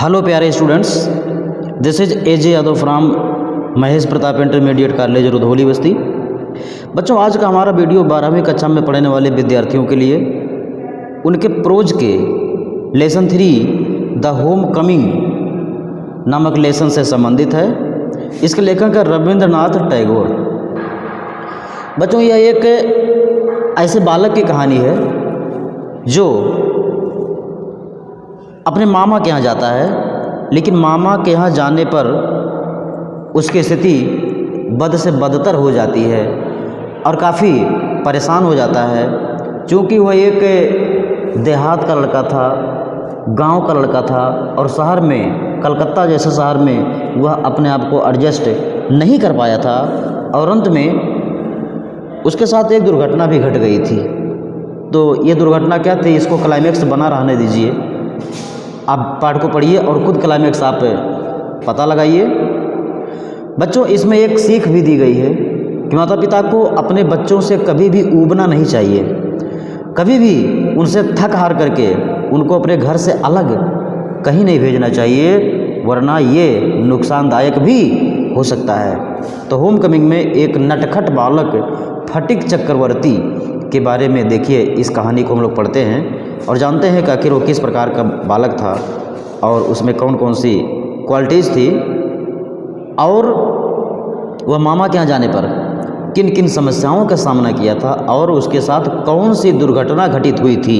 Hello प्यारे students, this is AJ Yadav from Mahesh Pratap intermediate college Rudhauli बस्ती। बच्चों, आज का हमारा वीडियो 12वीं कक्षा में पढ़ने वाले विद्यार्थियों के लिए उनके प्रोज के लेसन 3 द होम कमिंग नामक लेसन से संबंधित है। इसके लेखक है रविंद्रनाथ टैगोर। बच्चों, यह एक ऐसे बालक की कहानी है जो अपने मामा के यहाँ जाता है, लेकिन मामा के यहाँ जाने पर उसकी स्थिति बद से बदतर हो जाती है और काफ़ी परेशान हो जाता है। क्योंकि वह एक देहात का लड़का था, गांव का लड़का था और शहर में, कलकत्ता जैसे शहर में वह अपने आप को एडजस्ट नहीं कर पाया था और अंत में उसके साथ एक दुर्घटना भी घट गई थी। तो ये दुर्घटना क्या थी, इसको क्लाइमेक्स बना रहने दीजिए। आप पाठ को पढ़िए और खुद क्लाइमेक्स आप पता लगाइए। बच्चों, इसमें एक सीख भी दी गई है कि माता पिता को अपने बच्चों से कभी भी ऊबना नहीं चाहिए, कभी भी उनसे थक हार करके उनको अपने घर से अलग कहीं नहीं भेजना चाहिए, वरना ये नुकसानदायक भी हो सकता है। तो होम कमिंग में एक नटखट बालक फटिक चक्रवर्ती के बारे में देखिए, इस कहानी को हम लोग पढ़ते हैं और जानते हैं कि आखिर वो किस प्रकार का बालक था और उसमें कौन कौन सी क्वालिटीज़ थी और वह मामा के यहाँ जाने पर किन किन समस्याओं का सामना किया था और उसके साथ कौन सी दुर्घटना घटित हुई थी।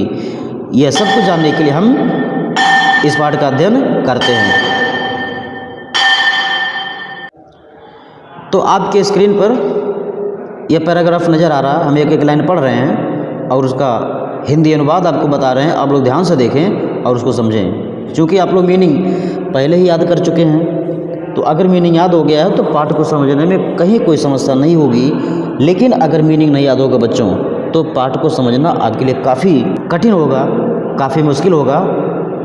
यह सब कुछ जानने के लिए हम इस पाठ का अध्ययन करते हैं। तो आपके स्क्रीन पर यह पैराग्राफ नज़र आ रहा है, हम एक एक लाइन पढ़ रहे हैं और उसका हिंदी अनुवाद आपको बता रहे हैं। आप लोग ध्यान से देखें और उसको समझें। क्योंकि आप लोग मीनिंग पहले ही याद कर चुके हैं, तो अगर मीनिंग याद हो गया है तो पाठ को समझने में कहीं कोई समस्या नहीं होगी। लेकिन अगर मीनिंग नहीं याद होगा बच्चों, तो पाठ को समझना आपके लिए काफ़ी कठिन होगा, काफ़ी मुश्किल होगा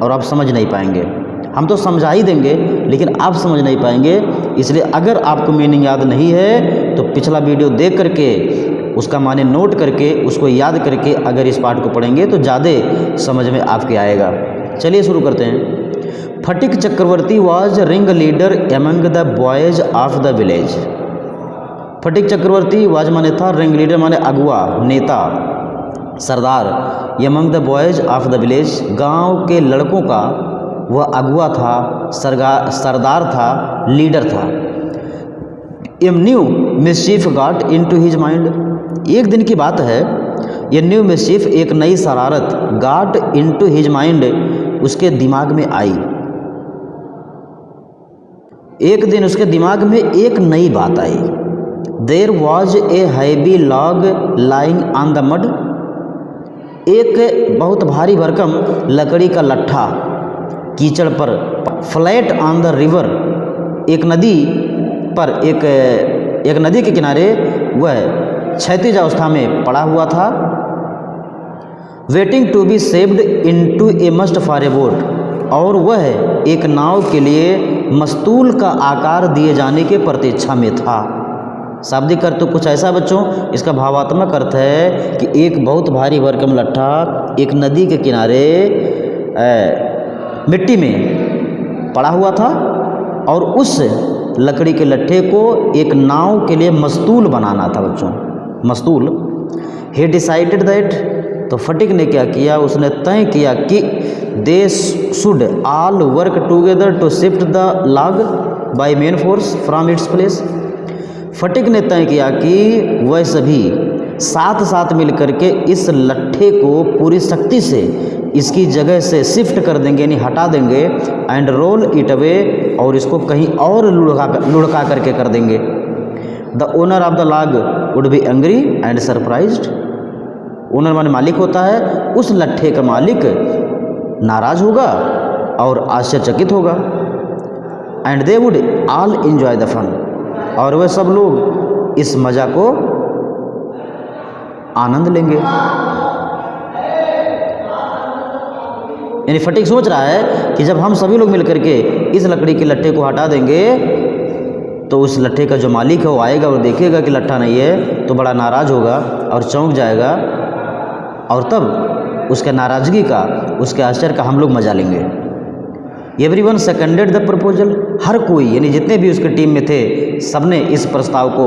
और आप समझ नहीं पाएंगे। हम तो समझा ही देंगे लेकिन आप समझ नहीं पाएंगे। इसलिए अगर आपको मीनिंग याद नहीं है तो पिछला वीडियो देख करके उसका माने नोट करके उसको याद करके अगर इस पाठ को पढ़ेंगे तो ज़्यादा समझ में आपके आएगा। चलिए शुरू करते हैं। Phatik Chakravorty was ring leader among the boys of the village. Phatik Chakravorty was माने था, रिंग लीडर माने अगुआ, नेता, सरदार। Among the boys of the village, गांव के लड़कों का वह अगुआ था, सरदार था, लीडर था। A new mischief got into his mind. एक दिन की बात है, ये न्यू मिसचीफ, एक नई शरारत, गॉट इनटू हिज माइंड, उसके दिमाग में आई। एक दिन उसके दिमाग में एक नई बात आई। There was a heavy log lying on the mud. एक बहुत भारी भरकम लकड़ी का लट्ठा कीचड़ पर, फ्लैट ऑन द रिवर, एक नदी पर, एक नदी के किनारे वह क्षैतिज अवस्था में पड़ा हुआ था। Waiting to be saved into a mast for a boat, और वह एक नाव के लिए मस्तूल का आकार दिए जाने के प्रतीक्षा में था। शाब्दिक अर्थ तो कुछ ऐसा बच्चों, इसका भावात्मक अर्थ है कि एक बहुत भारी भरकम लट्ठा एक नदी के किनारे मिट्टी में पड़ा हुआ था और उस लकड़ी के लट्ठे को एक नाव के लिए मस्तूल बनाना था बच्चों, मस्तूल। ही डिसाइडेड दैट, तो फटिक ने क्या किया, उसने तय किया कि they should all work together to shift the log by main force from its place. Phatik ने तय किया कि वह सभी साथ साथ मिलकर के इस लट्ठे को पूरी शक्ति से इसकी जगह से शिफ्ट कर देंगे, यानी हटा देंगे, एंड रोल इट अवे, और इसको कहीं और लुढ़का करके कर देंगे। The owner of the log would be angry and surprised. Owner माने मालिक होता है, उस लट्ठे का मालिक नाराज होगा और आश्चर्यचकित होगा। And they would all enjoy the fun, और वह सब लोग इस मज़ा को आनंद लेंगे। यानी फटिक सोच रहा है कि जब हम सभी लोग मिलकर के इस लकड़ी के लट्ठे को हटा देंगे तो उस लट्ठे का जो मालिक है वो आएगा और देखेगा कि लट्ठा नहीं है तो बड़ा नाराज़ होगा और चौंक जाएगा, और तब उसके नाराज़गी का, उसके आश्चर्य का हम लोग मजा लेंगे। एवरीवन सेकंडेड द प्रपोजल, हर कोई यानी जितने भी उसके टीम में थे सबने इस प्रस्ताव को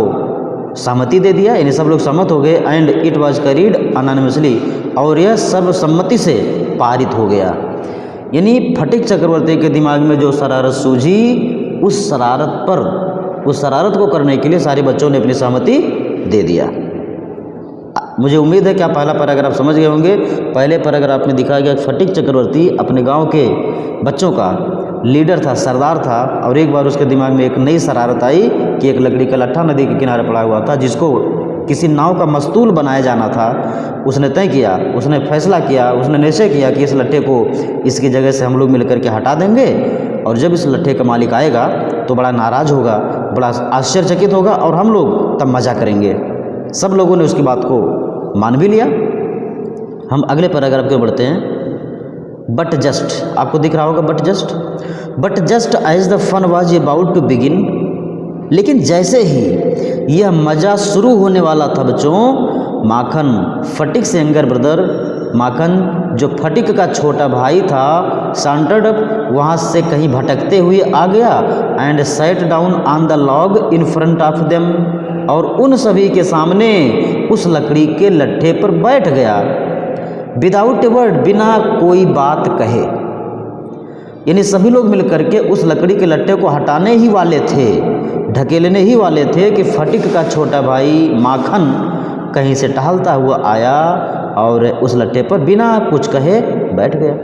सहमति दे दिया, यानी सब लोग सहमत हो गए। एंड इट वाज कैरीड अनॉनिमसली, और यह सर्वसम्मति से पारित हो गया। यानी फटिक चक्रवर्ती के दिमाग में जो शरारत सूझी, उस शरारत को करने के लिए सारे बच्चों ने अपनी सहमति दे दिया। मुझे उम्मीद है कि आप पहला पैराग्राफ समझ गए होंगे। पहले पैराग्राफ में दिखाया गया फटिक चक्रवर्ती अपने गांव के बच्चों का लीडर था, सरदार था, और एक बार उसके दिमाग में एक नई शरारत आई कि एक लकड़ी का लट्ठा नदी के किनारे पड़ा हुआ था जिसको किसी नाव का मस्तूल बनाया जाना था। उसने तय किया, उसने फैसला किया, उसने निश्चय किया कि इस लट्ठे को इसकी जगह से हम लोग मिलकर के हटा देंगे, और जब इस लट्ठे का मालिक आएगा तो बड़ा नाराज़ होगा, बड़ा आश्चर्यचकित होगा, और हम लोग तब मज़ा करेंगे। सब लोगों ने उसकी बात को मान भी लिया। हम अगले पैराग्राफ के बढ़ते हैं। बट जस्ट, आपको दिख रहा होगा but just as the fun was about to begin, लेकिन जैसे ही यह मज़ा शुरू होने वाला था बच्चों, माखन फटिक से यंगर ब्रदर, माखन जो फटिक का छोटा भाई था, सांटर्ड वहाँ से कहीं भटकते हुए आ गया and sat down on the log in front of them, और उन सभी के सामने उस लकड़ी के लट्ठे पर बैठ गया। विदाउट ए वर्ड, बिना कोई बात कहे, यानी सभी लोग मिलकर के उस लकड़ी के लट्ठे को हटाने ही वाले थे, ढकेलने ही वाले थे कि फटिक का छोटा भाई माखन कहीं से टहलता हुआ आया और उस लट्ठे पर बिना कुछ कहे बैठ गया।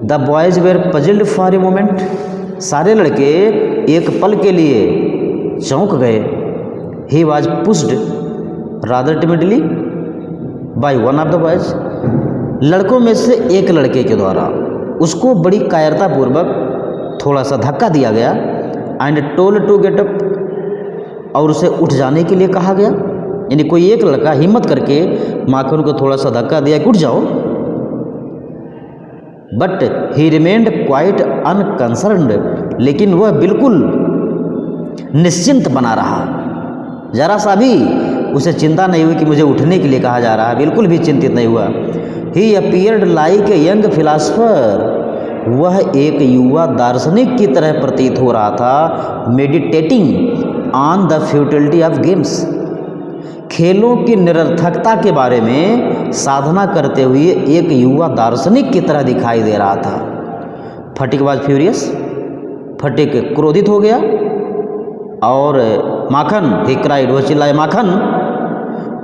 The boys were puzzled for a moment, सारे लड़के एक पल के लिए चौंक गए। He was pushed rather timidly by one of the boys, लड़कों में से एक लड़के के द्वारा उसको बड़ी कायरतापूर्वक थोड़ा सा धक्का दिया गया। And told to get up, और उसे उठ जाने के लिए कहा गया। यानी कोई एक लड़का हिम्मत करके माखन को थोड़ा सा धक्का दिया कि उठ जाओ, बट ही रिमेन्ड क्वाइट अनकंसर्न्ड, लेकिन वह बिल्कुल निश्चिंत बना रहा। जरा सा भी उसे चिंता नहीं हुई कि मुझे उठने के लिए कहा जा रहा है, बिल्कुल भी चिंतित नहीं हुआ। He appeared like a young philosopher, वह एक युवा दार्शनिक की तरह प्रतीत हो रहा था। Meditating on the futility of games, खेलों की निरर्थकता के बारे में साधना करते हुए एक युवा दार्शनिक की तरह दिखाई दे रहा था। फटिक वाज फ्यूरियस, फटिक क्रोधित हो गया, और माखन ही क्राइड, वो चिल्लाए, Makhan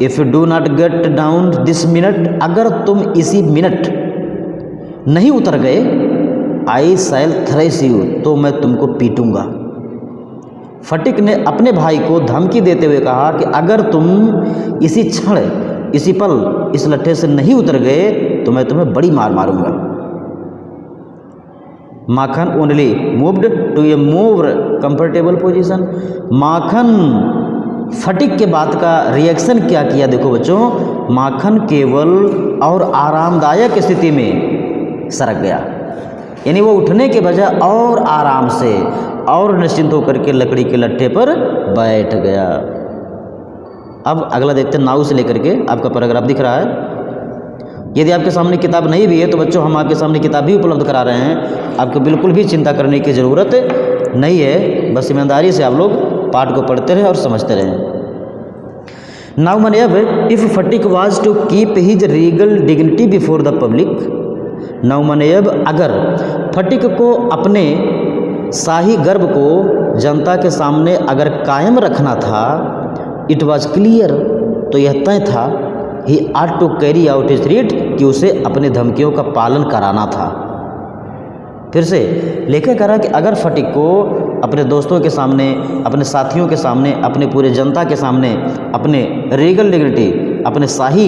if you do not get down this minute, अगर तुम इसी मिनट नहीं उतर गए, आई शैल थ्रेश यू, तो मैं तुमको पीटूंगा। फटिक ने अपने भाई को धमकी देते हुए कहा कि अगर तुम इसी क्षण, इसी पल इस लट्ठे से नहीं उतर गए तो मैं तुम्हें बड़ी मार मारूंगा। Makhan only moved to a more comfortable position, Makhan Phatik के बात का रिएक्शन क्या किया देखो बच्चों, माखन केवल और आरामदायक स्थिति में सरक गया, यानी वो उठने के बजाय और आराम से और निश्चिंत होकर के लकड़ी के लट्ठे पर बैठ गया। अब अगला देखते हैं, नाउ से लेकर के आपका पैराग्राफ दिख रहा है। यदि आपके सामने किताब नहीं भी है तो बच्चों हम आपके सामने किताब भी उपलब्ध करा रहे हैं, आपको बिल्कुल भी चिंता करने की ज़रूरत नहीं है, बस ईमानदारी से आप लोग पाठ को पढ़ते रहें और समझते रहें। नाउ माने अब, if Phatik was to keep his regal dignity before the public, now माने अब अगर फटिक को अपने शाही गर्व को जनता के सामने अगर कायम रखना था, इट वाज क्लियर, तो यह तय था, he ought to carry out his threat, कि उसे अपने धमकियों का पालन कराना था। फिर से लेखक कह रहा कि अगर फटिक को अपने दोस्तों के सामने, अपने साथियों के सामने, अपने पूरे जनता के सामने अपने रीगल डिग्निटी, अपने शाही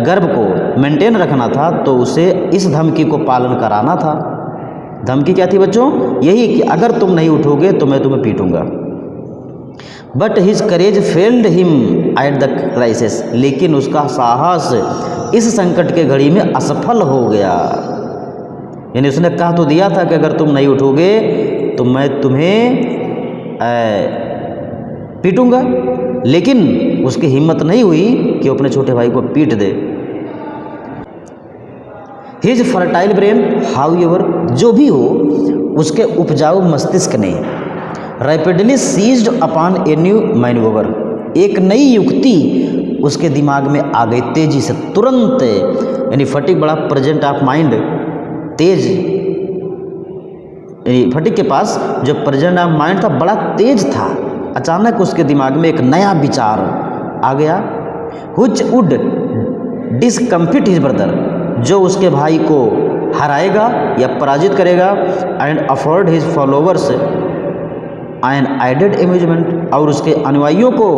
गर्व को मेंटेन रखना था, तो उसे इस धमकी को पालन कराना था। धमकी क्या थी बच्चों? यही कि अगर तुम नहीं उठोगे तो मैं तुम्हें पीटूंगा। But his courage failed him at the crisis, लेकिन उसका साहस इस संकट के घड़ी में असफल हो गया। यानी उसने कहा तो दिया था कि अगर तुम नहीं उठोगे तो मैं तुम्हें पीटूंगा, लेकिन उसकी हिम्मत नहीं हुई कि वो अपने छोटे भाई को पीट दे। His fertile brain however, जो भी हो उसके उपजाऊ मस्तिष्क ने rapidly seized upon a new manoeuvre, एक नई युक्ति उसके दिमाग में आ गई तेजी से, तुरंत। यानी फटिक बड़ा प्रेजेंट ऑफ माइंड, तेज, यानी फटिक के पास जो प्रेजेंट ऑफ माइंड था बड़ा तेज था। अचानक उसके दिमाग में एक नया विचार आ गया, which would discomfit his brother, जो उसके भाई को हराएगा या पराजित करेगा, and afford his followers an added amusement, और उसके अनुयायियों को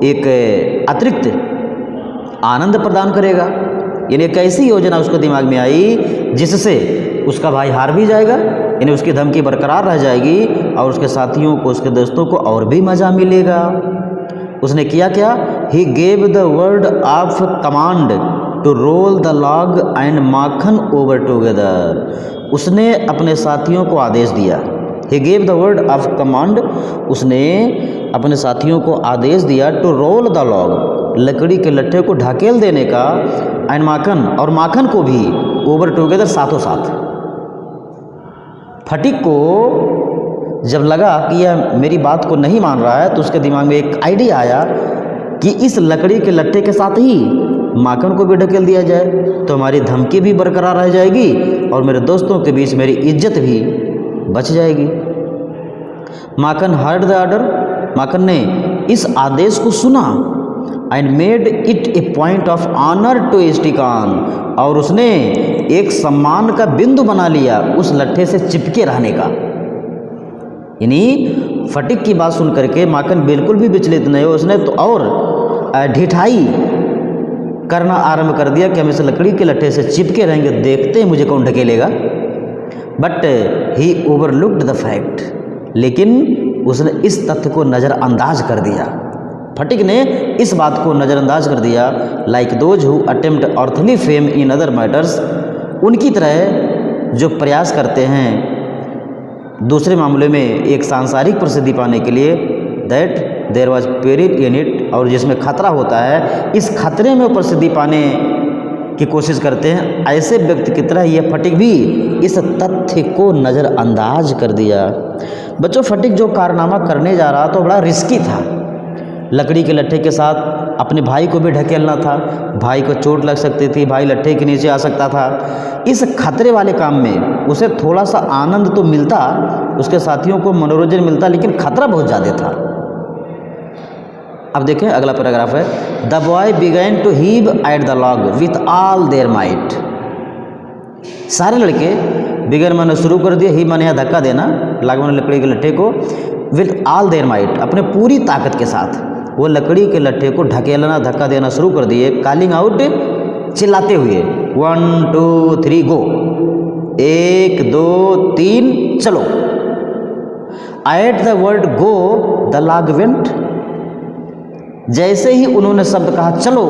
एक अतिरिक्त आनंद प्रदान करेगा। यानी एक ऐसी योजना उसके दिमाग में आई जिससे उसका भाई हार भी जाएगा, यानी उसकी धमकी बरकरार रह जाएगी और उसके साथियों को, उसके दोस्तों को और भी मज़ा मिलेगा। उसने किया क्या? He gave the word of command to roll the log and Makhan over together. उसने अपने साथियों को आदेश दिया, he gave the word of command, उसने अपने साथियों को आदेश दिया टू रोल द लॉग, लकड़ी के लट्ठे को ढकेल देने का, एंड माखन, और माखन को भी, ओवर टुगेदर, साथों साथ। फटिक को जब लगा कि यह मेरी बात को नहीं मान रहा है तो उसके दिमाग में एक आइडिया आया कि इस लकड़ी के लट्ठे के साथ ही माखन को भी ढकेल दिया जाए तो हमारी धमकी भी बरकरार रह जाएगी और मेरे दोस्तों के बीच मेरी इज्जत भी बच जाएगी। Makhan heard the order, Makhan ने इस आदेश को सुना, and made it a point of honour to stick on, और उसने एक सम्मान का बिंदु बना लिया उस लट्ठे से चिपके रहने का। यानी फटिक की बात सुन करके माखन बिल्कुल भी विचलित नहीं हो, उसने तो और ढिठाई करना आरंभ कर दिया कि हम इस लकड़ी के लट्ठे से चिपके रहेंगे, देखते हैं मुझे कौन ढकेलेगा। But he overlooked the fact, लेकिन उसने इस तथ्य को नज़रअंदाज कर दिया। फटिक ने इस बात को नज़रअंदाज कर दिया, like those who attempt earthly fame in other matters, उनकी तरह जो प्रयास करते हैं दूसरे मामले में एक सांसारिक प्रसिद्धि पाने के लिए, that there was peril in it, और जिसमें खतरा होता है, इस खतरे में प्रसिद्धि पाने की कोशिश करते हैं, ऐसे व्यक्ति की तरह यह फटिक भी इस तथ्य को नज़रअंदाज कर दिया। बच्चों, फटिक जो कारनामा करने जा रहा था बड़ा रिस्की था। लकड़ी के लट्ठे के साथ अपने भाई को भी ढकेलना था, भाई को चोट लग सकती थी, भाई लट्ठे के नीचे आ सकता था। इस खतरे वाले काम में उसे थोड़ा सा आनंद तो मिलता, उसके साथियों को मनोरंजन मिलता, लेकिन खतरा बहुत ज़्यादा था। अब देखें अगला पैराग्राफ है, the boy began to heave at the log with all their might. सारे लड़के बिगैन मैंने शुरू कर दिया, ही मैंने यहाँ धक्का देना, लाग मैंने लकड़ी के लट्ठे को, विथ ऑल देयर माइट, अपने पूरी ताकत के साथ वो लकड़ी के लट्ठे को ढकेलना, धक्का देना शुरू कर दिए, कॉलिंग आउट, चिल्लाते हुए, 1 2 3 गो, 1 2 3 चलो। At the word go the log went, जैसे ही उन्होंने शब्द कहा चलो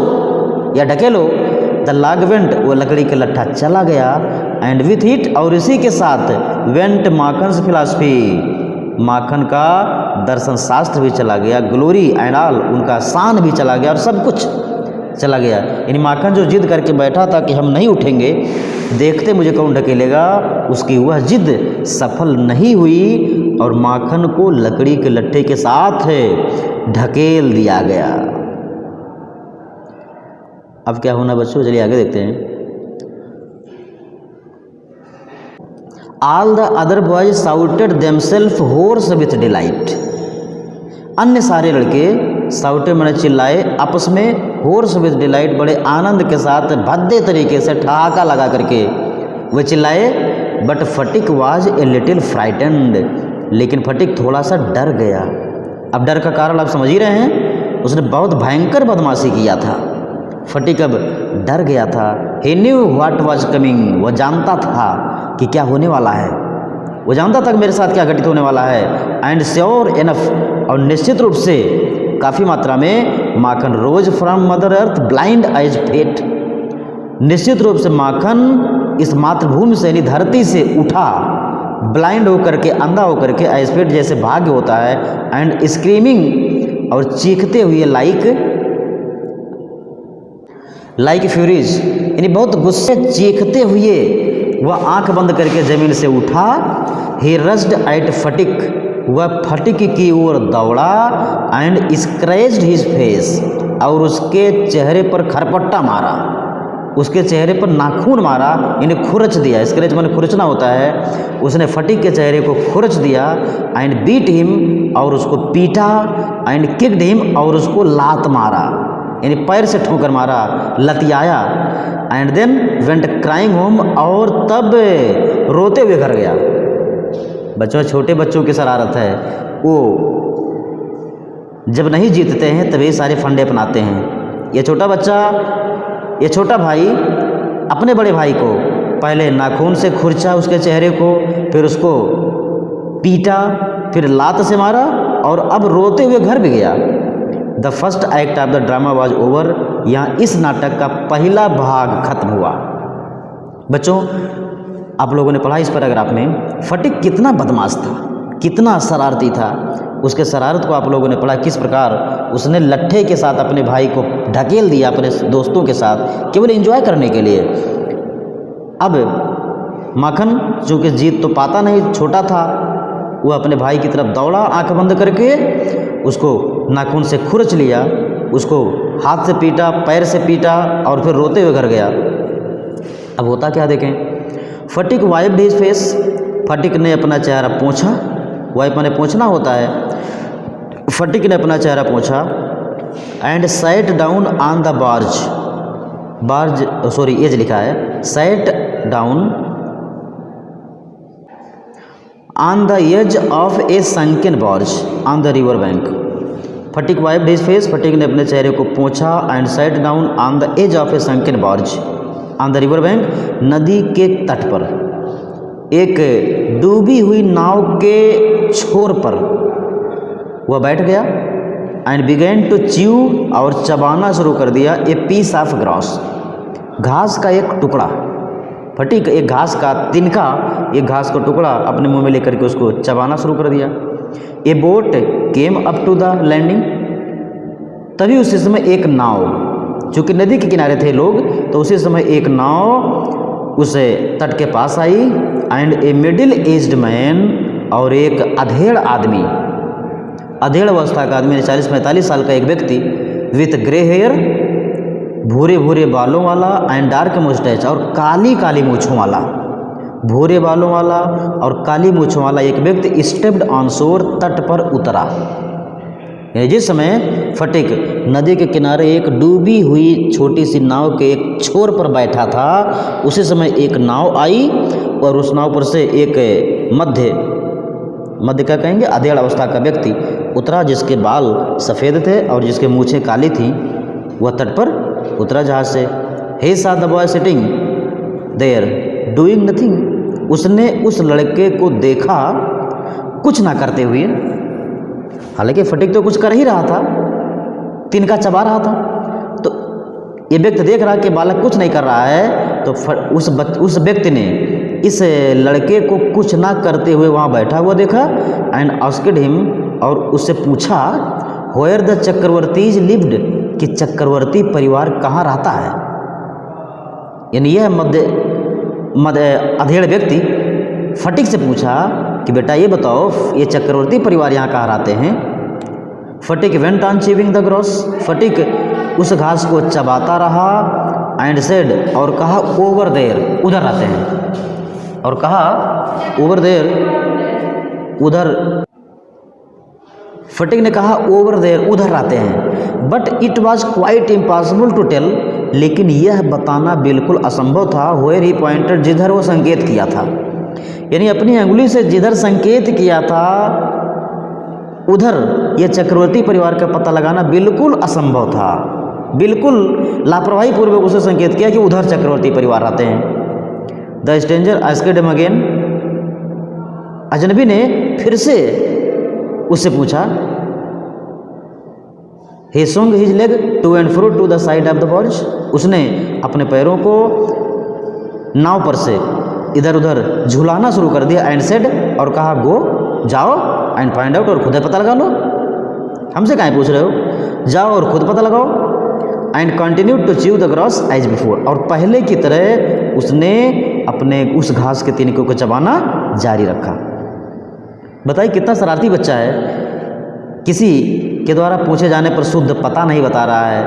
या ढकेलो, द लॉग वेंट, वो लकड़ी का लट्ठा चला गया, एंड विथ इट, और इसी के साथ, वेंट माखन्स फिलॉसफी, माखन का दर्शन शास्त्र भी चला गया, ग्लोरी एंड ऑल, उनका शान भी चला गया और सब कुछ चला गया। यानी माखन जो जिद करके बैठा था कि हम नहीं उठेंगे, देखते मुझे कौन ढकेलेगा, उसकी वह जिद सफल नहीं हुई और माखन को लकड़ी के लट्ठे के साथ ढकेल दिया गया। अब क्या होना बच्चों, चलिए आगे देखते हैं। All the other boys shouted themselves hoarse with delight. अन्य सारे लड़के shouted मैंने चिल्लाए आपस में, hoarse with delight, बड़े आनंद के साथ भद्दे तरीके से ठहाका लगा करके वे चिल्लाए। But Phatik was a little frightened, लेकिन फटिक थोड़ा सा डर गया। अब डर का कारण आप समझ ही रहे हैं, उसने बहुत भयंकर बदमाशी किया था। फटिक अब डर गया था। He knew what was coming, वह जानता था कि क्या होने वाला है, वो जानता था कि मेरे साथ क्या घटित होने वाला है। एंड श्योर इनफ, और निश्चित रूप से काफ़ी मात्रा में, Makhan rose from mother earth blind as fate, निश्चित रूप से माखन इस मातृभूमि से यानी धरती से उठा, ब्लाइंड होकर के, अंधा होकर के, एज फेट जैसे भाग्य होता है, एंड स्क्रीमिंग, और चीखते हुए, लाइक फ्यूरीज, यानी बहुत गुस्से चीखते हुए वह आंख बंद करके ज़मीन से उठा। ही रस्ड एट फटिक, वह फटिक की ओर दौड़ा। एंड स्क्रैच्ड हिज फेस, और उसके चेहरे पर खरपट्टा मारा, उसके चेहरे पर नाखून मारा, इन्हें खुरच दिया। स्क्रैच माने खुरचना होता है। उसने फटिक के चेहरे को खुरच दिया। एंड बीट हिम, और उसको पीटा। एंड किक्ड हिम, और उसको लात मारा, यानी पैर से ठोकर मारा, लतियाया। And then went crying home, और तब रोते हुए घर गया। बच्चों, छोटे बच्चों की शरारत है, वो जब नहीं जीतते हैं तभी सारे फंडे अपनाते हैं। ये छोटा बच्चा, ये छोटा भाई अपने बड़े भाई को पहले नाखून से खुरचा उसके चेहरे को, फिर उसको पीटा, फिर लात से मारा, और अब रोते हुए घर भी गया। The first act of the drama was over, यहाँ इस नाटक का पहला भाग खत्म हुआ। बच्चों, आप लोगों ने पढ़ा इस पैराग्राफ में फटिक कितना बदमाश था, कितना शरारती था। उसके शरारत को आप लोगों ने पढ़ा, किस प्रकार उसने लट्ठे के साथ अपने भाई को ढकेल दिया अपने दोस्तों के साथ, केवल एंजॉय करने के लिए। अब माखन चूँकि जीत तो पाता नहीं, छोटा था, वो अपने भाई की तरफ दौड़ा आंख बंद करके, उसको नाखून से खुरच लिया, उसको हाथ से पीटा, पैर से पीटा, और फिर रोते हुए घर गया। अब होता क्या देखें, फटिक वाइप्ड हिज फेस, फटिक ने अपना चेहरा पोंछा। वाइप माने पोंछना होता है। फटिक ने अपना चेहरा पोंछा। And sat down on the barge, barge sorry edge लिखा है, sat down on the edge of a sunken barge on the river bank. Phatik wiped his face, Phatik ने अपने चेहरे को पोंछा। And sat down on the edge of a sunken barge on the river bank, नदी के तट पर एक डूबी हुई नाव के छोर पर वह बैठ गया। एंड बिगेन टू च्यू, और चबाना शुरू कर दिया, ए पीस ऑफ ग्रास, घास का एक टुकड़ा। फटिक एक घास का तिनका, एक घास का टुकड़ा अपने मुंह में लेकर के उसको चबाना शुरू कर दिया। A boat came up to the landing, तभी उसी समय एक नाव, चूँकि नदी के किनारे थे लोग, तो उसी समय एक नाव उस तट के पास आई। And a middle aged man, और एक अधेड़ आदमी, अधेड़ अवस्था का आदमी, 40-45 साल का एक व्यक्ति, विथ ग्रे हेयर, भूरे भूरे बालों वाला, एंड डार्क मुस्टैच, और काली काली मूँछों वाला, भूरे बालों वाला और काली मूँछों वाला एक व्यक्ति स्टेप्ड ऑन शोर, तट पर उतरा। जिस समय फटिक नदी के किनारे एक डूबी हुई छोटी सी नाव के एक छोर पर बैठा था, उसी समय एक नाव आई, और उस नाव पर से एक मध्य क्या कहेंगे, अधेड़ अवस्था का व्यक्ति उतरा, जिसके बाल सफ़ेद थे और जिसके मूँछें काली थीं। वह तट पर उतरा जहाज से। He saw the boy sitting there doing nothing, उसने उस लड़के को देखा कुछ ना करते हुए। हालांकि फटिक तो कुछ कर ही रहा था, तिनका चबा रहा था, तो ये व्यक्ति देख रहा कि बालक कुछ नहीं कर रहा है, तो उस व्यक्ति ने इस लड़के को कुछ ना करते हुए वहाँ बैठा हुआ देखा। एंड आस्क्ड हिम, और उससे पूछा, वेयर द चक्रवर्तीज लिव्ड, कि चक्रवर्ती परिवार कहाँ रहता है। यानी यह अधेड़ व्यक्ति फटिक से पूछा कि बेटा ये बताओ, ये चक्रवर्ती परिवार यहाँ कहाँ रहते हैं। Phatik went on chewing the grass, Phatik उस घास को चबाता रहा। एंड सेड, और कहा, ओवर देयर, उधर रहते हैं, और कहा ओवर देयर, उधर। फटिक ने कहा ओवर देयर, उधर रहते हैं। But it was quite impossible to tell, लेकिन यह बताना बिल्कुल असंभव था। वेयर ही पॉइंटेड, जिधर वो संकेत किया था, यानी अपनी अंगुली से जिधर संकेत किया था उधर यह चक्रवर्ती परिवार का पता लगाना बिल्कुल असंभव था। बिल्कुल लापरवाही पूर्वक उसे संकेत किया कि उधर चक्रवर्ती परिवार रहते हैं। The stranger asked him again, अजनबी ने फिर से उससे पूछा। ही swung his leg to and fro to the side of the barge, उसने अपने पैरों को नाव पर से इधर उधर झुलाना शुरू कर दिया। एंड सेड, और कहा, गो, जाओ, एंड फाइंड आउट, और खुद पता लगा लो, हमसे काहे पूछ रहे हो, जाओ और खुद पता लगाओ। And continue to chew the grass as before, और पहले की तरह उसने अपने उस घास के तिनकों को चबाना जारी रखा। बताइए कितना शरारती बच्चा है, किसी के द्वारा पूछे जाने पर शुद्ध पता नहीं बता रहा है,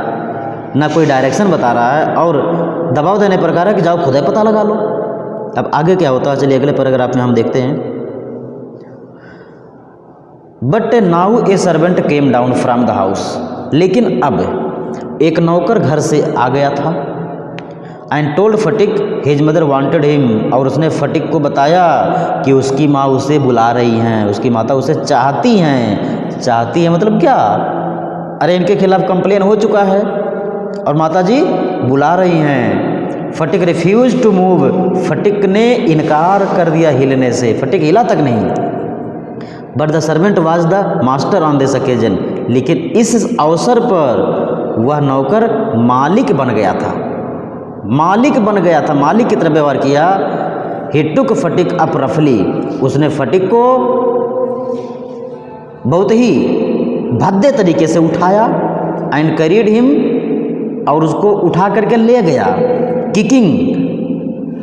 ना कोई डायरेक्शन बता रहा है, और दबाव देने पर कह रहा है कि जाओ खुद ही पता लगा लो। अब आगे क्या होता है, चलिए अगले पैराग्राफ में हम देखते हैं। But now a servant came down from the house, लेकिन अब एक नौकर घर से आ गया था। And told Phatik his mother wanted him, और उसने फटिक को बताया कि उसकी माँ उसे बुला रही हैं, उसकी माता उसे चाहती हैं। चाहती है मतलब क्या, अरे इनके खिलाफ कंप्लेन हो चुका है और माता जी बुला रही हैं। फटिक रिफ्यूज टू मूव, फटिक ने इनकार कर दिया हिलने से, फटिक हिला तक नहीं। But the servant was the master on this occasion, लेकिन इस अवसर पर वह नौकर मालिक बन गया था, मालिक बन गया था, मालिक की तरह व्यवहार किया। ही टुक फटिक अप रफली, उसने फटिक को बहुत ही भद्दे तरीके से उठाया। एंड कैरीड हिम, और उसको उठा करके ले गया। किकिंग,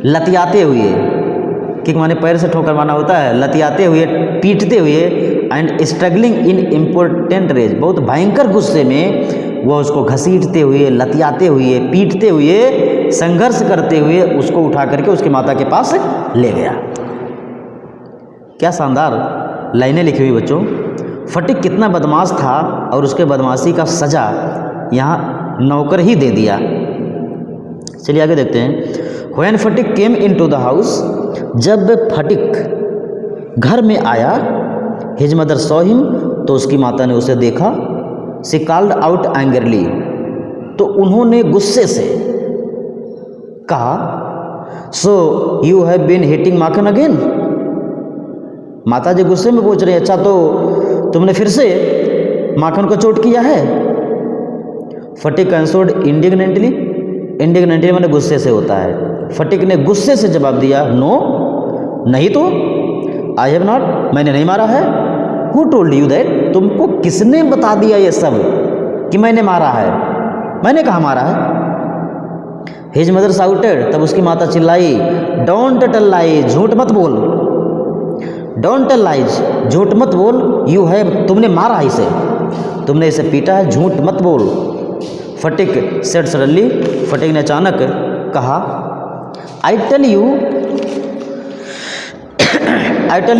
लतियाते हुए, किक माने पैर से ठोकर मारना होता है, लतियाते हुए, पीटते हुए। And struggling in important rage, बहुत भयंकर गुस्से में वह उसको घसीटते हुए, लतियाते हुए, पीटते हुए, संघर्ष करते हुए उसको उठा करके उसकी माता के पास ले गया। क्या शानदार लाइनें लिखी हुई बच्चों। फटिक कितना बदमाश था और उसके बदमाशी का सजा यहाँ नौकर ही दे दिया। चलिए आगे देखते हैं। When Phatik came into the house, जब फटिक घर में आया, हिज मदर सॉ हिम, तो उसकी माता ने उसे देखा। शी कॉल्ड आउट एंग्रली, तो उन्होंने गुस्से से कहा, so you have been hitting Makhan again. माता जी गुस्से में पूछ रही है, अच्छा तो तुमने फिर से माखन को चोट किया है। फटिक आंसर्ड इंडिग्नेंटली, इंडिग्नेंटली मैंने गुस्से से होता है। फटिक ने गुस्से से जवाब दिया, नो, नहीं तो, आई हैव नॉट, मैंने नहीं मारा है। हु टोल्ड यू दैट, तुमको किसने बता दिया ये सब कि मैंने मारा है, मैंने कहा मारा है। हिज मदर शाउटेड, तब उसकी माता चिल्लाई, डोंट टेल लाइज, झूठ मत बोल, डोंट टेल लाइज, झूठ मत बोल। यू हैव, तुमने मारा इसे, तुमने इसे पीटा है, झूठ मत बोल। फटिक सेड सडनली, फटिक ने अचानक कहा, आई टेल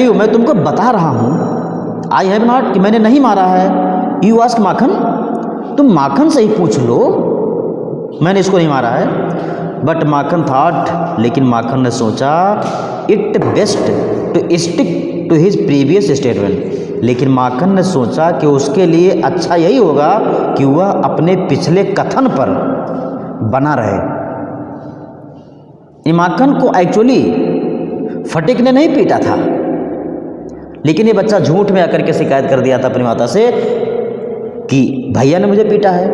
यू, मैं तुमको बता रहा हूँ, आई हैव नॉट, कि मैंने नहीं मारा है। यू आस्क माखन, तुम माखन से ही पूछ लो, मैंने इसको नहीं मारा है। बट माखन थॉट, लेकिन माखन ने सोचा, it best to stick to his previous statement, लेकिन माखन ने सोचा कि उसके लिए अच्छा यही होगा कि वह अपने पिछले कथन पर बना रहे। ये माखन को एक्चुअली फटिक ने नहीं पीटा था, लेकिन ये बच्चा झूठ में आकर के शिकायत कर दिया था अपनी माता से कि भैया ने मुझे पीटा है।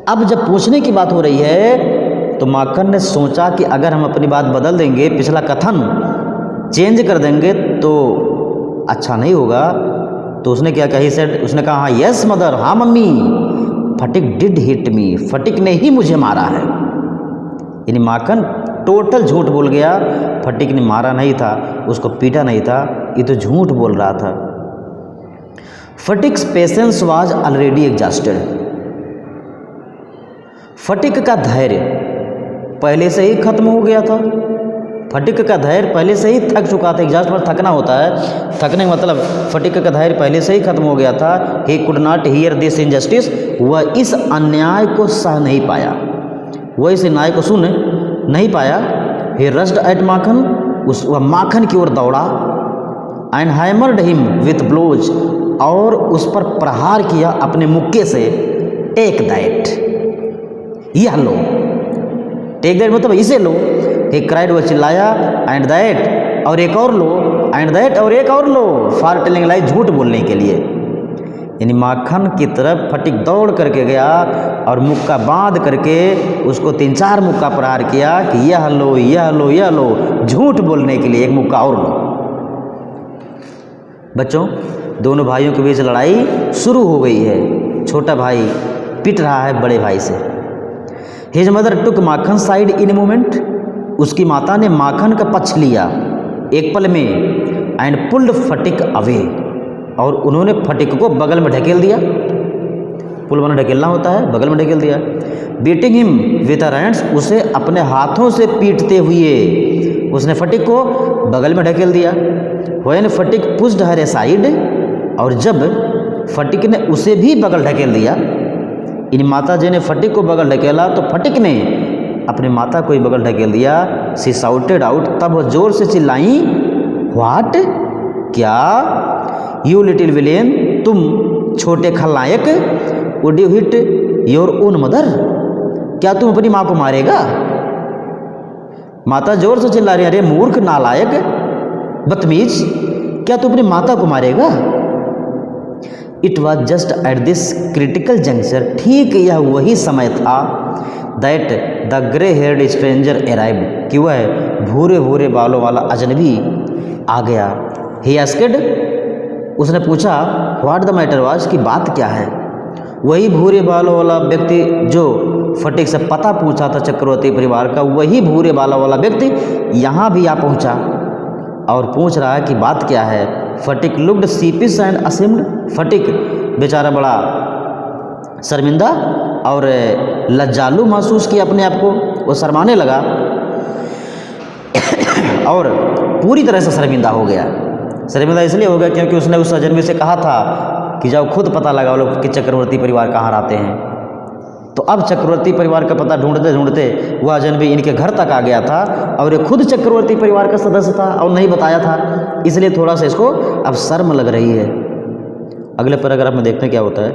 अब जब पूछने की बात हो रही है तो माखन ने सोचा कि अगर हम अपनी बात बदल देंगे, पिछला कथन चेंज कर देंगे तो अच्छा नहीं होगा। तो उसने क्या कही, सेड, उसने कहा, हाँ यस मदर, हाँ mummy, Sphatik did hit me, फटिक ने ही मुझे मारा है। यानी माखन टोटल झूठ बोल गया, फटिक ने मारा नहीं था, उसको पीटा नहीं था, ये तो झूठ बोल रहा था। फटिक्स पेशेंस वाज ऑलरेडी एग्जॉस्टेड, फटिक का धैर्य पहले से ही खत्म हो गया था। फटिक का धैर्य पहले से ही थक चुका था। एग्जॉस्ट पर थकना होता है, थकने का मतलब फटिक का धैर्य पहले से ही खत्म हो गया था। He could not here this injustice, वह इस अन्याय को सह नहीं पाया, वह इस अन्याय को सुन नहीं पाया। ही रश्ड एट माखन, वह माखन की ओर दौड़ा। And hammered him with blows, और उस पर प्रहार किया अपने मुक्के से। टेक दैट, यह लो, टेक दैट मतलब इसे लो। ही क्राइड, वह चिल्लाया, एंड दैट, और एक और लो, एंड दैट, और एक और लो, फॉर टेलिंग लाई, झूठ बोलने के लिए। यानी माखन की तरफ फटिक दौड़ करके गया और मुक्का बांध करके उसको 3-4 मुक्का प्रहार किया कि यह लो, यह लो, यह लो, झूठ बोलने के लिए एक मुक्का और लो। बच्चों, दोनों भाइयों के बीच लड़ाई शुरू हो गई है। छोटा भाई पिट रहा है बड़े भाई से। His mother took Makhan side in moment, उसकी माता ने माखन का पक्ष लिया एक पल में, एंड पुल्ड फटिक अवे, और उन्होंने फटिक को बगल में ढकेल दिया। पुल बना ढकेलना होता है, बगल में ढकेल दिया। Beating him with her hands, उसे अपने हाथों से पीटते हुए उसने फटिक को बगल में ढकेल दिया। When Sphatik pushed her aside, और जब फटिक ने उसे भी बगल ढकेल दिया, इन माता जी ने फटिक को बगल ढकेला तो फटिक ने अपनी माता को ही बगल ढकेल दिया। सी साउटेड आउट, तब वो जोर से चिल्लाई, व्हाट, क्या, यू लिटिल विलेन, तुम छोटे खलनायक, would you hit your own mother, क्या तुम अपनी माँ को मारेगा? माता जोर से चिल्ला रही, अरे मूर्ख, नालायक, बदतमीज, क्या तू अपनी माता को मारेगा? It was just at this critical juncture, ठीक यह वही समय था, that the grey heard stranger arrived, कि वह भूरे भूरे बालों वाला अजनबी आ गया। ही आस्क्ड, उसने पूछा, व्हाट द मैटर वाज, की बात क्या है? वही भूरे बालों वाला व्यक्ति जो फटिक से पता पूछा था चक्रवर्ती परिवार का, वही भूरे बालों वाला व्यक्ति यहाँ भी आ पहुँचा और पूछ रहा है कि बात क्या है। फटिक लुक्ड सीपिश एंड असेम्ड, फटिक बेचारा बड़ा शर्मिंदा और लज्जालू महसूस किया अपने आप को, वो शर्माने लगा और पूरी तरह से शर्मिंदा हो गया। शर्मिंदा इसलिए हो गया क्योंकि उसने उस अजनबी से कहा था कि जाओ खुद पता लगाओ लोग कि चक्रवर्ती परिवार कहाँ रहते हैं। तो अब चक्रवर्ती परिवार का पता ढूंढते ढूंढते वह अजनबी इनके घर तक आ गया था और ये खुद चक्रवर्ती परिवार का सदस्य था और नहीं बताया था, इसलिए थोड़ा सा इसको अब शर्म लग रही है। अगले पैराग्राफ में देखते हैं क्या होता है।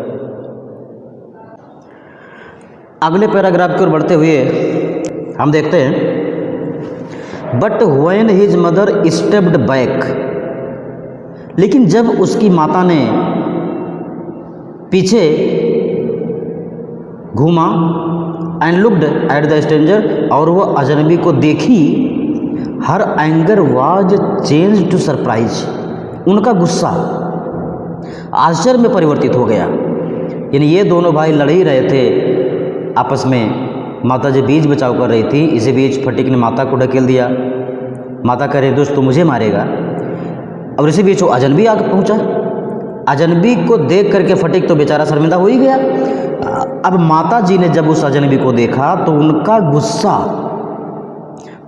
अगले पैराग्राफ की ओर बढ़ते हुए हम देखते हैं, but when his mother stepped back, लेकिन जब उसकी माता ने पीछे घूमा, and looked at the stranger, और वह अजनबी को देखी, her anger was changed to surprise, उनका गुस्सा आश्चर्य में परिवर्तित हो गया। यानी ये दोनों भाई लड़ ही रहे थे आपस में, माता जी बीच बचाव कर रही थी, इसी बीच फटिक ने माता को ढकेल दिया। माता कह रही, दोस्त तो मुझे मारेगा, और इसी बीच वो अजनबी आकर पहुंचा। अजनबी को देख करके फटिक तो बेचारा शर्मिंदा हो ही गया। अब माता जी ने जब उस अजनबी को देखा तो उनका गुस्सा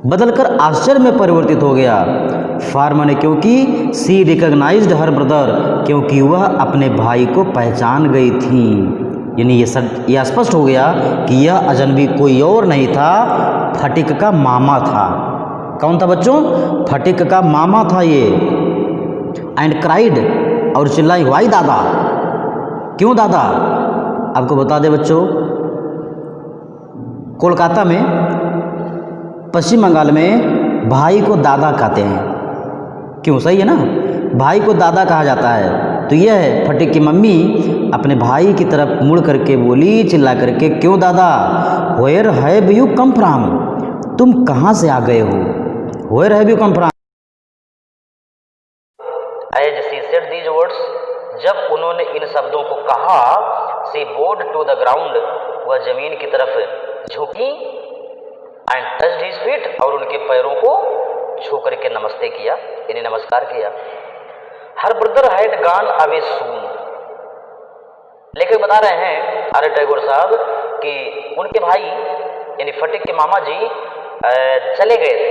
बदलकर आश्चर्य में परिवर्तित हो गया। फार माने क्योंकि, सी रिकॉग्नाइज्ड हर ब्रदर, क्योंकि वह अपने भाई को पहचान गई थी। यानी ये स्पष्ट हो गया कि यह अजनबी कोई और नहीं था, फटिक का मामा था। कौन था बच्चों? फटिक का मामा था ये। एंड क्राइड, और चिल्लाई, वाई दादा, क्यों दादा? आपको बता दे बच्चों, कोलकाता में, पश्चिम बंगाल में भाई को दादा कहते हैं। क्यों? सही है ना, भाई को दादा कहा जाता है। तो यह है, फटिक की मम्मी अपने भाई की तरफ मुड़ करके बोली चिल्ला करके, क्यों दादा? Where have you come from, तुम कहाँ से आ गए हो? Where have you come from. As she said these words, जब उन्होंने इन शब्दों को कहा, she bowed to the ground, वह जमीन की तरफ झुकी, एंड टच्ड हिज फीट, और उनके पैरों को छू करके नमस्ते किया, यानी नमस्कार किया। Her brother had gone away soon, लेकिन बता रहे हैं आर्य टैगोर साहब कि उनके भाई यानी फटिक के मामा जी चले गए थे।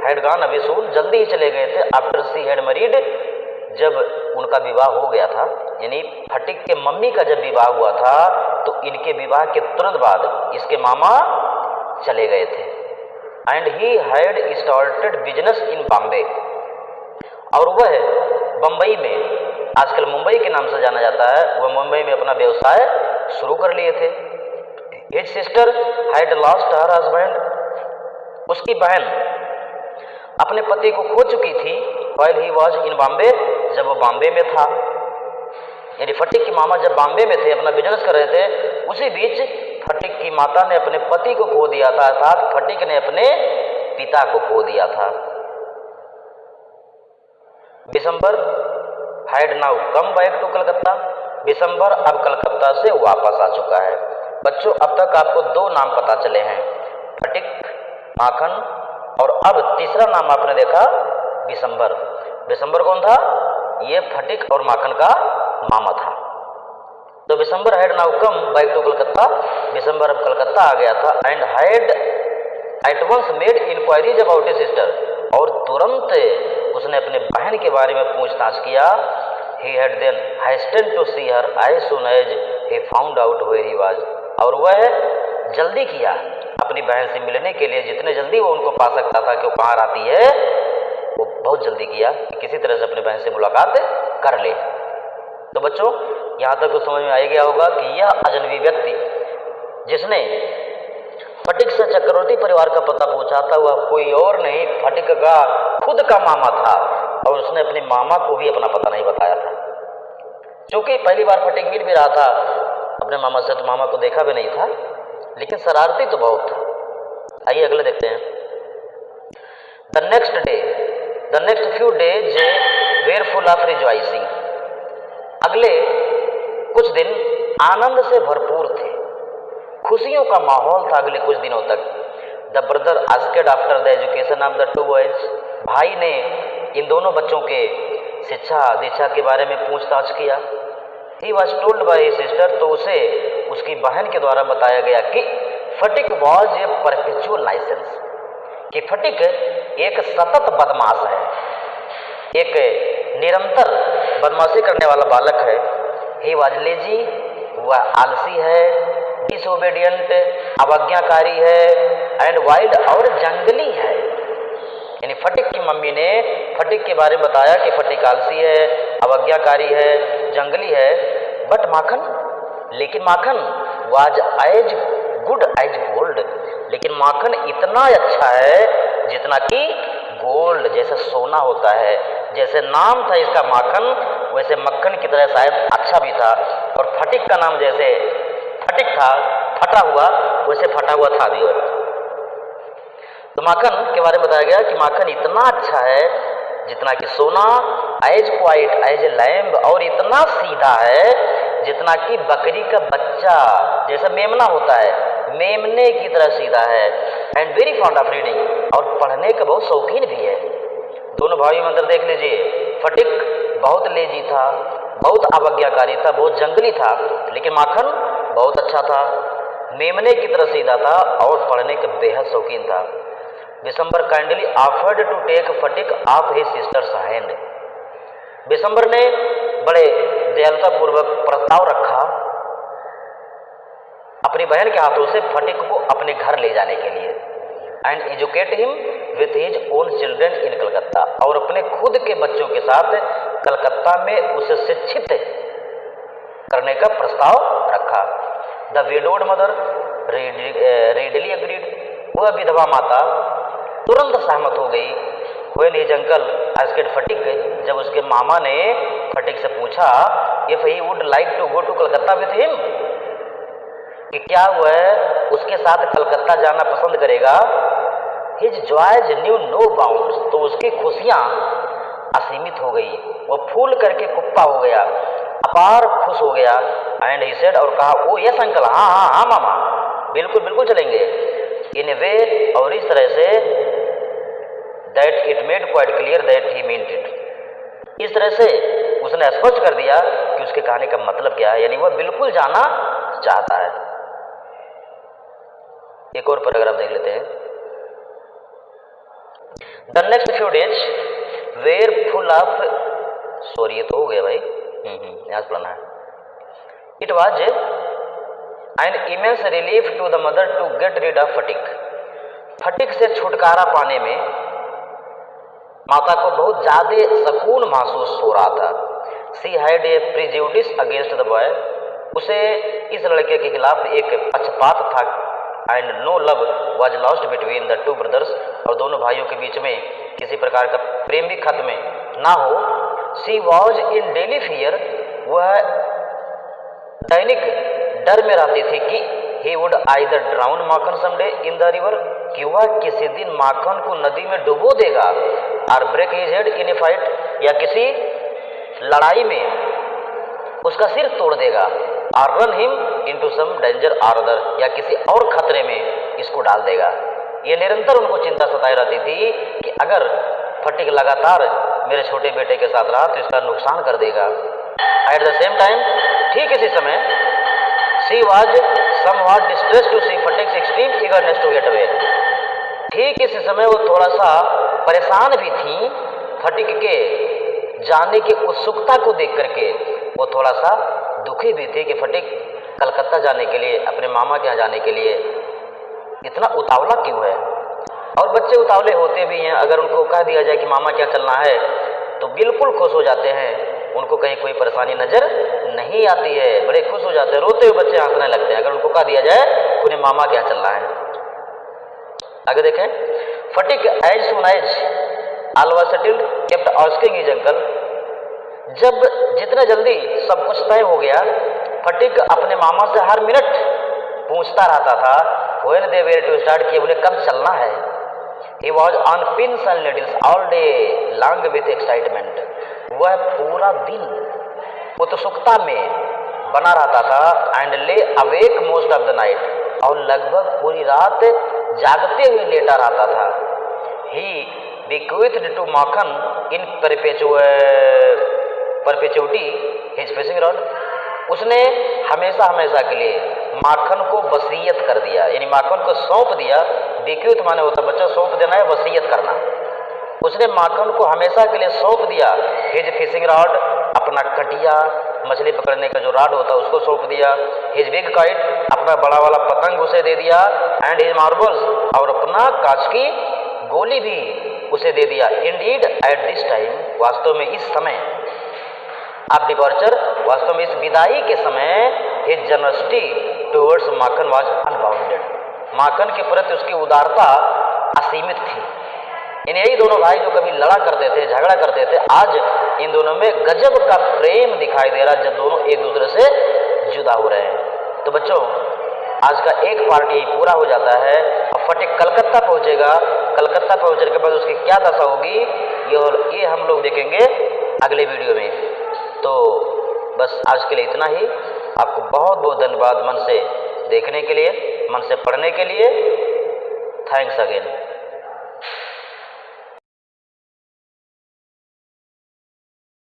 हैड गॉन अवे सून, जल्दी ही चले गए थे। आफ्टर सी हैड मैरिड, जब उनका विवाह हो गया था, यानी फटिक के मम्मी का जब विवाह हुआ था तो इनके विवाह के तुरंत बाद इसके मामा चले गए थे। And he had started business in Bombay, और वह बम्बई में, आजकल मुंबई के नाम से जाना जाता है, वह मुंबई में अपना व्यवसाय शुरू कर लिए थे। His sister had lost her husband, उसकी बहन अपने पति को खो चुकी थी। While he was in Bombay, जब वो बॉम्बे में था, यानी फटिक की मामा जब बॉम्बे में थे, अपना बिजनेस कर रहे थे, उसी बीच फटिक की माता ने अपने पति को खो दिया था, अर्थात फटिक ने अपने पिता को खो दिया था। Bishamber had now come back to Calcutta, Bishamber अब कलकत्ता से वापस आ चुका है। बच्चों, अब तक आपको दो नाम पता चले हैं, फटिक माखन और अब तीसरा नाम आपने देखा बिशंबर। बिशंबर कौन था? ये फटिक और माखन का मामा था। तो Bishambar had now come back to Calcutta. Bishambar अब कलकत्ता आ गया था and had at once made inquiries about his sister, और तुरंत उसने अपने बहन के बारे में पूछताछ किया। He had then hasted to see her as soon as he found out where he was, और वह जल्दी किया अपनी बहन से मिलने के लिए। जितने जल्दी वो उनको पा सकता था कि वो कहाँ रहती है, वो बहुत जल्दी किया कि किसी तरह से अपनी बहन से मुलाकात कर ले। तो बच्चों, यहाँ तक तो समझ में आ गया होगा कि यह अजनबी व्यक्ति जिसने फटिक से चक्रवर्ती परिवार का पता पूछा था, वह कोई और नहीं, फटिक का खुद का मामा था, और उसने अपने मामा को भी अपना पता नहीं बताया था। क्योंकि पहली बार फटिक मिल भी रहा था अपने मामा से, तो मामा को देखा भी नहीं था, लेकिन शरारती तो बहुत था। आइए अगले देखते हैं। The next few days were full of rejoicing. अगले कुछ दिन आनंद से भरपूर थे, खुशियों का माहौल था अगले कुछ दिनों तक। The brother asked after the education of the two boys. भाई ने इन दोनों बच्चों के शिक्षा दीक्षा के बारे में पूछताछ किया। He was told by his sister, तो उसे उसकी बहन के द्वारा बताया गया कि फटिक वॉज ए परपेचुअल लाइसेंस, कि फटिक एक सतत बदमाश है, एक निरंतर बदमाशी करने वाला बालक है। ही वॉज लेजी, वह आलसी है, डिसोबीडियंट अवज्ञाकारी है, एंड वाइल्ड और जंगली है। यानी फटिक की मम्मी ने फटिक के बारे में बताया कि फटिक आलसी है, अवज्ञाकारी है, जंगली है। बट माखन, लेकिन Makhan was as good as gold, लेकिन माखन इतना अच्छा है जितना कि गोल्ड, जैसे सोना होता है। जैसे नाम था इसका माखन, वैसे मक्खन की तरह शायद अच्छा भी था। और फटिक का नाम जैसे फटिक था, फटा हुआ, वैसे फटा हुआ था भी। तो माखन के बारे में बताया गया कि माखन इतना अच्छा है जितना कि सोना, as quiet as a lamb, और इतना सीधा है जितना कि बकरी का बच्चा, जैसा मेमना होता है, मेमने की तरह सीधा है। And very fond of reading, और पढ़ने का बहुत शौकीन भी है। दोनों भाइयों में अंदर देख लीजिए, फटिक बहुत लेजी था, बहुत अवज्ञाकारी था, बहुत जंगली था, लेकिन माखन बहुत अच्छा था, मेमने की तरह सीधा था और पढ़ने का बेहद शौकीन था। Bishamber kindly offered to take Phatik off his sister's hand. Bishamber ने बड़े दयालुता पूर्वक प्रस्ताव रखा अपनी बहन के हाथों से फटिक को अपने घर ले जाने के लिए। And educate him with his own children in Calcutta, और अपने खुद के बच्चों के साथ कलकत्ता में उसे शिक्षित करने का प्रस्ताव रखा। The widowed mother readily agreed, वह विधवा माता तुरंत सहमत हो गई। When his uncle asked Phatik, जब उसके मामा ने फटिक से पूछा if he would like to go to Calcutta with him, कि क्या वह उसके साथ कलकत्ता जाना पसंद करेगा। His joys knew no bounds, तो उसकी खुशियाँ असीमित हो गई, वो फूल करके कुप्पा हो गया, अपार खुश हो गया। एंड ही सेड, और कहा ओ यस अंकल, हाँ हाँ हाँ मामा, बिल्कुल बिल्कुल चलेंगे। इन ए वे, और इस तरह say that it made quite clear that he meant it, इस तरह से उसने स्पष्ट कर दिया कि उसके कहने का मतलब क्या है, यानी वह बिल्कुल जाना चाहता है। एक और पैराग्राफ देख लेते हैं। The next few days were full of, sorry ये तो हो गया भाई, यहाँ से पढ़ना है। It was an immense relief to the mother to get rid of Phatik. Phatik से छुटकारा पाने में माता को बहुत ज्यादा सुकून महसूस हो रहा था। She had a prejudice against the boy, उसे इस लड़के के खिलाफ एक पक्षपात था। And no love was lost between the two brothers, और दोनों भाइयों के बीच में किसी प्रकार का प्रेम भी खत्म ना हो। सी वॉज इन डेली फियर, वह दैनिक डर में रहती थी कि he would either drown Makhan someday in the river, कि वह किसी दिन माखन को नदी में डुबो देगा, और break his head in a fight, या किसी लड़ाई में उसका सिर तोड़ देगा, और run him into some danger or other, या किसी और खतरे में इसको डाल देगा। ये निरंतर उनको चिंता सताई रहती थी कि अगर फटीक लगातार मेरे छोटे बेटे के साथ रहा तो इसका नुकसान कर देगा। एट द सेम टाइम, ठीक इसी समय, she was somewhat distressed to see Phatik's extreme eagerness to get away. ठीक इसी समय वो थोड़ा सा परेशान भी थी फटीक के जाने की उत्सुकता को देख करके। वो थोड़ा सा दुखी भी थी कि फटीक कलकत्ता जाने के लिए, अपने मामा के यहाँ जाने के लिए इतना उतावला क्यों है। और बच्चे उतावले होते भी हैं, अगर उनको कह दिया जाए कि मामा क्या चलना है तो बिल्कुल खुश हो जाते हैं, उनको कहीं कोई परेशानी नजर नहीं आती है, बड़े खुश हो जाते हैं, रोते हुए बच्चे हंसने लगते हैं अगर उनको कह दिया जाए कि उन्हें मामा क्या चलना है। आगे देखें, Phatik as soon as all was settled kept asking his uncle. जब जितना जल्दी सब कुछ तय हो गया, फटीक अपने मामा से हर मिनट पूछता रहता था when they were to start, कि उन्हें कब चलना है। He was on pins and needles all day long with excitement. वह पूरा दिन उत्सुकता में बना रहता था एंड ले awake most of the night, और लगभग पूरी रात जागते हुए लेटा रहता था। He bequeathed to Makhan in perpetuity his fishing rod. उसने हमेशा हमेशा के लिए माखन को वसीयत कर दिया, यानी माखन को सौंप दिया। बेक्यूत माने होता बच्चा सौंप देना है, वसीयत करना। उसने माखन को हमेशा के लिए सौंप दिया। हिज फिशिंग रॉड, अपना कटिया, मछली पकड़ने का जो रॉड होता है उसको सौंप दिया। हिज बिग काइट, अपना बड़ा वाला पतंग उसे दे दिया। एंड हिज मार्बल्स, और अपना कांच की गोली भी उसे दे दिया। इंडीड एट दिस टाइम, वास्तव में इस समय, आप डिपार्चर, वास्तव में इस विदाई के समय, his generosity towards Makhan was unbounded. Makhan के प्रति उसकी उदारता असीमित थी। इन यही दोनों भाई जो कभी लड़ा करते थे, झगड़ा करते थे, आज इन दोनों में गजब का प्रेम दिखाई दे रहा जब दोनों एक दूसरे से जुदा हो रहे हैं। तो बच्चों, आज का एक पार्ट यही पूरा हो जाता है। अब फटीक कलकत्ता पहुंचेगा, कलकत्ता पहुंचने के बाद उसकी क्या दशा होगी ये हम लोग देखेंगे अगले वीडियो में। तो बस आज के लिए इतना ही। आपको बहुत बहुत धन्यवाद मन से देखने के लिए, मन से पढ़ने के लिए। Thanks again.